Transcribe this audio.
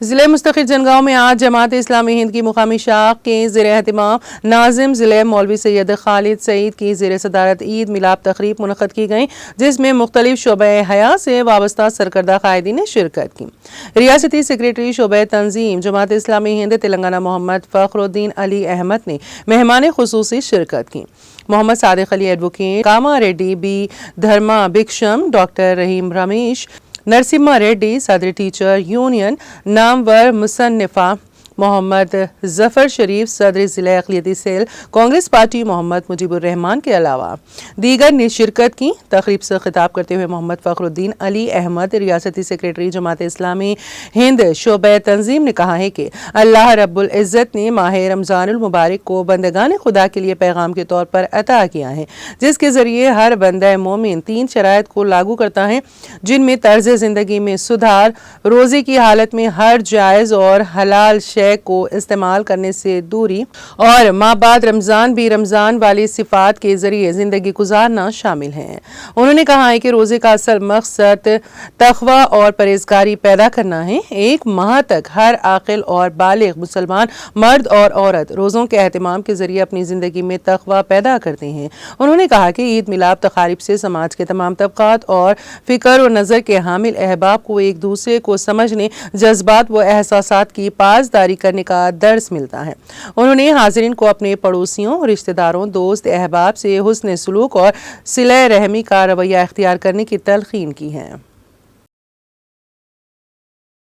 ضلع مستقل جنگاؤں میں آج جماعت اسلامی ہند کی مقامی شاخ کے زیر اہتمام ناظم ضلع مولوی سید خالد سعید کی زیر صدارت عید میلاد تقریب منعقد کی گئی، جس میں مختلف شعبہ حیات سے وابستہ سرکردہ قائدین نے شرکت کی۔ ریاستی سیکریٹری شعبہ تنظیم جماعت اسلامی ہند تلنگانہ محمد فخر الدین علی احمد نے مہمان خصوصی شرکت کی۔ Muhammad Sadiq Ali advocate, Kama Reddy, B Dharma Bhiksham, doctor Rahim Ramesh, Narsimha Reddy, صدر ٹیچر یونین، نامور مصنفہ محمد ظفر شریف، صدر ضلع اقلیتی سیل کانگریس پارٹی محمد مجیب الرحمان کے علاوہ دیگر نے شرکت کی۔ تقریب سے خطاب کرتے ہوئے محمد فخر الدین علی احمد، ریاستی سیکریٹری جماعت اسلامی ہند شعبہ تنظیم نے کہا ہے کہ اللہ رب العزت نے ماہ رمضان المبارک کو بندگان خدا کے لیے پیغام کے طور پر عطا کیا ہے، جس کے ذریعے ہر بندہ مومن 3 شرائط کو لاگو کرتا ہے، جن میں طرز زندگی میں سدھار، روزے کی حالت میں ہر جائز اور حلال شے کو استعمال کرنے سے دوری، اور ماں بعد رمضان بھی رمضان والی صفات کے ذریعے زندگی گزارنا شامل ہیں۔ انہوں نے کہا ہے کہ روزے کا اصل مقصد تقوی اور پرہیزگاری پیدا کرنا ہے۔ 1 ماہ تک ہر عاقل اور بالغ مسلمان مرد اور عورت روزوں کے اہتمام کے ذریعے اپنی زندگی میں تقوی پیدا کرتے ہیں۔ انہوں نے کہا کہ عید میلاد تقاریب سے سماج کے تمام طبقات اور فکر و نظر کے حامل احباب کو ایک دوسرے کو سمجھنے، جذبات و احساسات کی پاسداری کرنے کا درس ملتا ہے۔ انہوں نے حاضرین کو اپنے پڑوسیوں، رشتہ داروں، دوست احباب سے حسن سلوک اور صلہ رحمی کا رویہ اختیار کرنے کی تلقین کی ہے۔